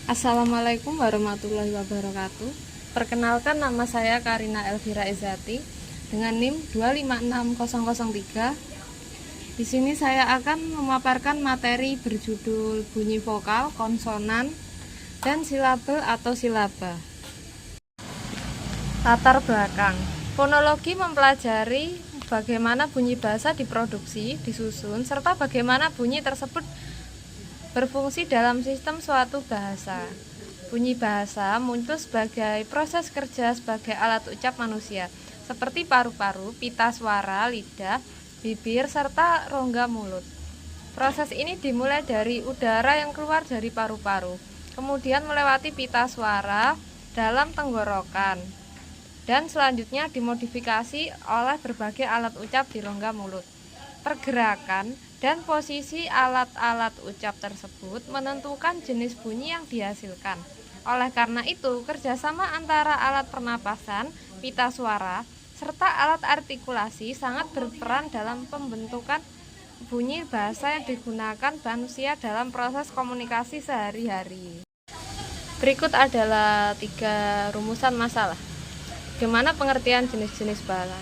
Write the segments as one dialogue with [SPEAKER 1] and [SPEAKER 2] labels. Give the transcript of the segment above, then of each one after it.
[SPEAKER 1] Assalamualaikum warahmatullahi wabarakatuh. Perkenalkan, nama saya Karina Elvira Ezati dengan NIM 256003. Di sini saya akan memaparkan materi berjudul bunyi vokal, konsonan, dan silabel atau silaba. Latar belakang. Fonologi mempelajari bagaimana bunyi bahasa diproduksi, disusun, serta bagaimana bunyi tersebut berfungsi dalam sistem suatu bahasa. Bunyi bahasa muncul sebagai proses kerja sebagai alat ucap manusia, seperti paru-paru, pita suara, lidah, bibir, serta rongga mulut. Proses ini dimulai dari udara yang keluar dari paru-paru, kemudian melewati pita suara dalam tenggorokan, dan selanjutnya dimodifikasi oleh berbagai alat ucap di rongga mulut. Pergerakan dan posisi alat-alat ucap tersebut menentukan jenis bunyi yang dihasilkan. Oleh karena itu, kerjasama antara alat pernapasan, pita suara, serta alat artikulasi sangat berperan dalam pembentukan bunyi bahasa yang digunakan manusia dalam proses komunikasi sehari-hari. Berikut adalah 3 rumusan masalah. Bagaimana pengertian jenis-jenis bahasa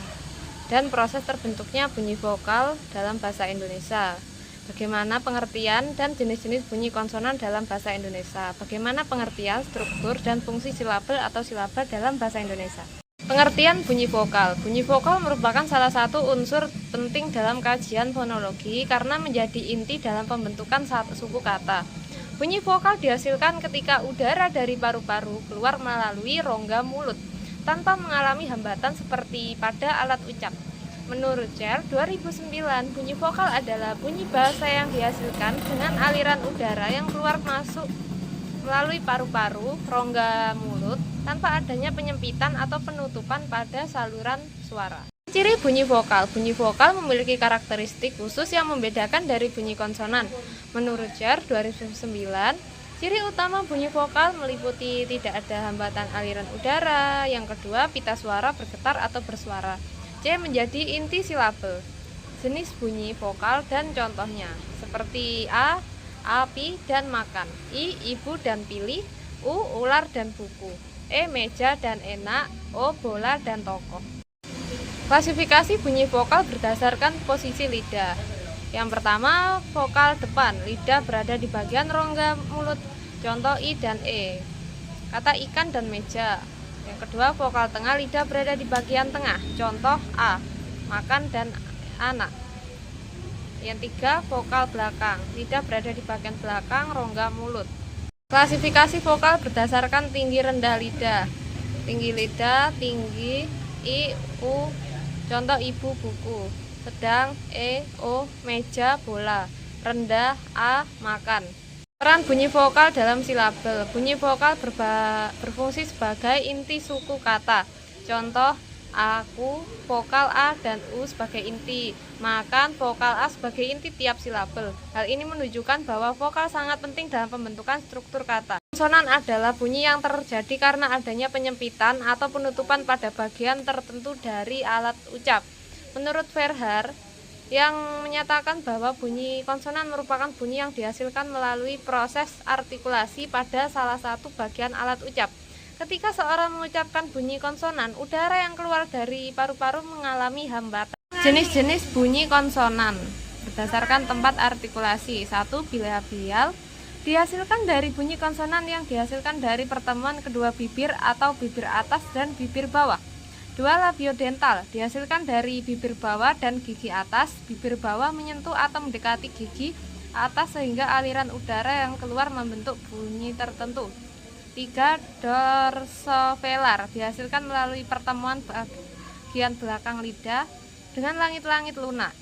[SPEAKER 1] dan proses terbentuknya bunyi vokal dalam bahasa Indonesia. Bagaimana pengertian dan jenis-jenis bunyi konsonan dalam bahasa Indonesia. Bagaimana pengertian, struktur, dan fungsi silabel atau silaba dalam bahasa Indonesia. Pengertian bunyi vokal. Bunyi vokal merupakan salah satu unsur penting dalam kajian fonologi karena menjadi inti dalam pembentukan suku kata. Bunyi vokal dihasilkan ketika udara dari paru-paru keluar melalui rongga mulut tanpa mengalami hambatan seperti pada alat ucap. Menurut Cher 2009, bunyi vokal adalah bunyi bahasa yang dihasilkan dengan aliran udara yang keluar masuk melalui paru-paru, rongga mulut, tanpa adanya penyempitan atau penutupan pada saluran suara. Ciri bunyi vokal. Bunyi vokal memiliki karakteristik khusus yang membedakan dari bunyi konsonan. Menurut Cher 2009, ciri utama bunyi vokal meliputi tidak ada hambatan aliran udara. Yang kedua, pita suara bergetar atau bersuara. C. Menjadi inti silabel. Jenis bunyi vokal dan contohnya seperti A. Api dan makan. I. Ibu dan pilih. U. Ular dan buku. E. Meja dan enak. O. Bola dan tokoh. Klasifikasi bunyi vokal berdasarkan posisi lidah. Yang pertama, vokal depan, lidah berada di bagian rongga mulut, contoh I dan E. Kata ikan dan meja. Yang kedua, vokal tengah, lidah berada di bagian tengah, contoh A, makan dan anak. Yang tiga, vokal belakang, lidah berada di bagian belakang rongga mulut. Klasifikasi vokal berdasarkan tinggi rendah lidah. Tinggi lidah, tinggi I, U, contoh ibu, buku. Sedang E, O, meja, bola. Rendah A, makan. Peran bunyi vokal dalam silabel. Bunyi vokal berfungsi sebagai inti suku kata. Contoh aku, vokal A dan U sebagai inti. Makan, vokal A sebagai inti tiap silabel. Hal ini menunjukkan bahwa vokal sangat penting dalam pembentukan struktur kata. Konsonan adalah bunyi yang terjadi karena adanya penyempitan atau penutupan pada bagian tertentu dari alat ucap. Menurut Verhaer, yang menyatakan bahwa bunyi konsonan merupakan bunyi yang dihasilkan melalui proses artikulasi pada salah satu bagian alat ucap. Ketika seorang mengucapkan bunyi konsonan, udara yang keluar dari paru-paru mengalami hambatan. Jenis-jenis bunyi konsonan berdasarkan tempat artikulasi. 1. Bilabial dihasilkan dari bunyi konsonan yang dihasilkan dari pertemuan kedua bibir atau bibir atas dan bibir bawah. 2. Labiodental dihasilkan dari bibir bawah dan gigi atas. Bibir bawah menyentuh atau mendekati gigi atas sehingga aliran udara yang keluar membentuk bunyi tertentu. 3. Dorsovelar dihasilkan melalui pertemuan bagian belakang lidah dengan langit-langit lunak.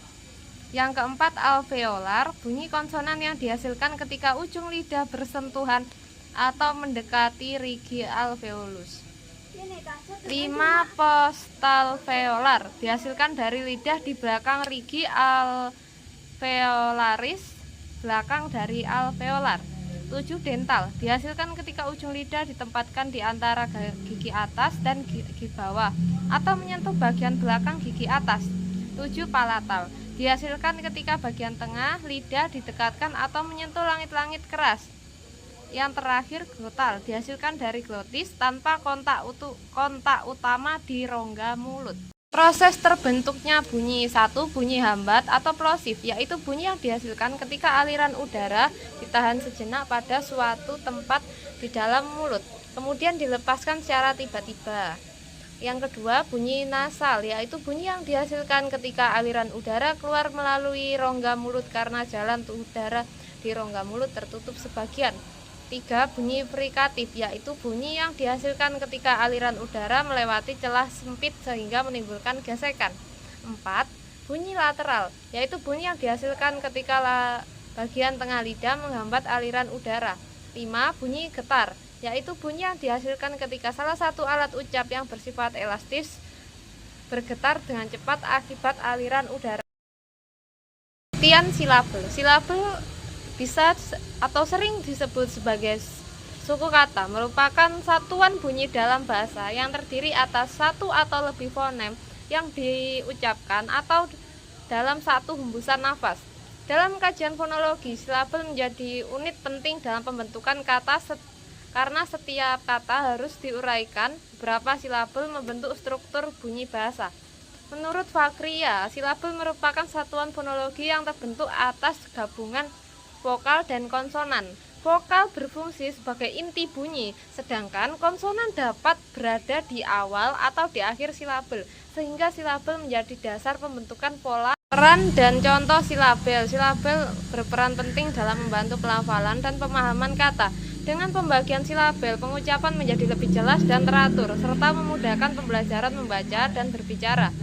[SPEAKER 1] Yang keempat, alveolar, bunyi konsonan yang dihasilkan ketika ujung lidah bersentuhan atau mendekati rigi alveolus. 5. Postalveolar dihasilkan dari lidah di belakang rigi alveolaris, belakang dari alveolar. 7. Dental dihasilkan ketika ujung lidah ditempatkan di antara gigi atas dan gigi bawah atau menyentuh bagian belakang gigi atas. 7. Palatal dihasilkan ketika bagian tengah lidah didekatkan atau menyentuh langit-langit keras. Yang terakhir glotal, dihasilkan dari glotis tanpa kontak utama di rongga mulut. Proses terbentuknya bunyi. 1. Bunyi hambat atau plosif, yaitu bunyi yang dihasilkan ketika aliran udara ditahan sejenak pada suatu tempat di dalam mulut, kemudian dilepaskan secara tiba-tiba. Yang kedua, bunyi nasal, yaitu bunyi yang dihasilkan ketika aliran udara keluar melalui rongga mulut karena jalan udara di rongga mulut tertutup sebagian. 3. Bunyi frikatif, yaitu bunyi yang dihasilkan ketika aliran udara melewati celah sempit sehingga menimbulkan gesekan. 4. Bunyi lateral, yaitu bunyi yang dihasilkan ketika bagian tengah lidah menghambat aliran udara. 5. Bunyi getar, yaitu bunyi yang dihasilkan ketika salah satu alat ucap yang bersifat elastis bergetar dengan cepat akibat aliran udara. Pengertian silabel. Silabel bisa atau sering disebut sebagai suku kata, merupakan satuan bunyi dalam bahasa yang terdiri atas satu atau lebih fonem yang diucapkan atau dalam satu hembusan nafas. Dalam kajian fonologi, silabel menjadi unit penting dalam pembentukan kata karena setiap kata harus diuraikan beberapa silabel membentuk struktur bunyi bahasa. Menurut Fakria, silabel merupakan satuan fonologi yang terbentuk atas gabungan vokal dan konsonan. Vokal berfungsi sebagai inti bunyi, sedangkan konsonan dapat berada di awal atau di akhir silabel, sehingga silabel menjadi dasar pembentukan pola. Peran dan contoh silabel. Silabel berperan penting dalam membantu pelafalan dan pemahaman kata. Dengan pembagian silabel, pengucapan menjadi lebih jelas dan teratur, serta memudahkan pembelajaran membaca dan berbicara.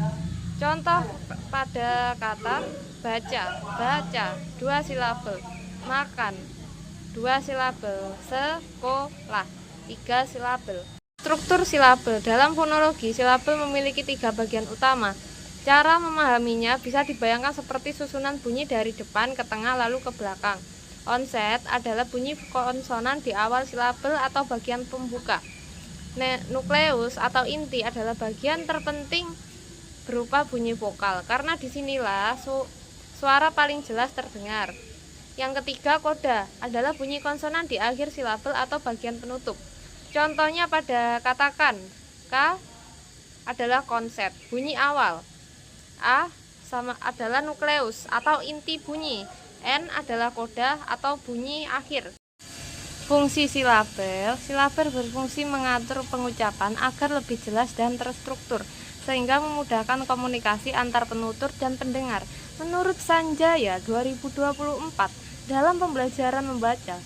[SPEAKER 1] Contoh pada kata baca, 2 silabel. Makan, 2 silabel. Sekolah, 3 silabel. Struktur silabel. Dalam fonologi, silabel memiliki 3 bagian utama. Cara memahaminya bisa dibayangkan seperti susunan bunyi dari depan ke tengah lalu ke belakang. Onset adalah bunyi konsonan di awal silabel atau bagian pembuka. Nukleus atau inti adalah bagian terpenting berupa bunyi vokal, karena disinilah suara paling jelas terdengar. Yang ketiga, koda adalah bunyi konsonan di akhir silabel atau bagian penutup. Contohnya pada katakan, K adalah konset, bunyi awal. A adalah nukleus atau inti bunyi. N adalah koda atau bunyi akhir. Fungsi silabel. Silabel berfungsi mengatur pengucapan agar lebih jelas dan terstruktur, sehingga memudahkan komunikasi antar penutur dan pendengar. Menurut Sanjaya 2024, dalam pembelajaran membaca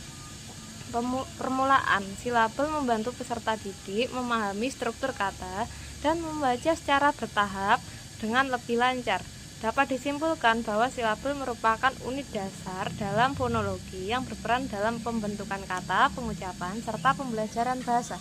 [SPEAKER 1] permulaan, silabel membantu peserta didik memahami struktur kata dan membaca secara bertahap dengan lebih lancar. Dapat disimpulkan bahwa silabel merupakan unit dasar dalam fonologi yang berperan dalam pembentukan kata, pengucapan, serta pembelajaran bahasa.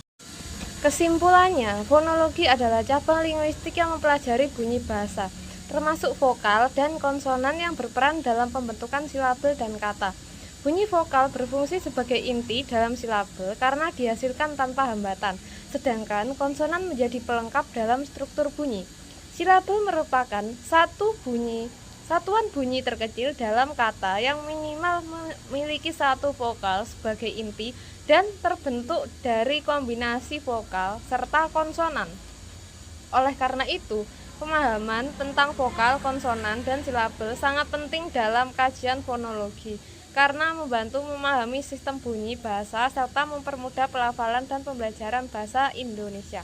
[SPEAKER 1] Kesimpulannya, fonologi adalah cabang linguistik yang mempelajari bunyi bahasa, termasuk vokal dan konsonan yang berperan dalam pembentukan silabel dan kata. Bunyi vokal berfungsi sebagai inti dalam silabel karena dihasilkan tanpa hambatan, sedangkan konsonan menjadi pelengkap dalam struktur bunyi. Silabel merupakan satuan bunyi terkecil dalam kata yang minimal memiliki satu vokal sebagai inti dan terbentuk dari kombinasi vokal serta konsonan. Oleh karena itu, pemahaman tentang vokal, konsonan, dan silabel sangat penting dalam kajian fonologi karena membantu memahami sistem bunyi bahasa serta mempermudah pelafalan dan pembelajaran bahasa Indonesia.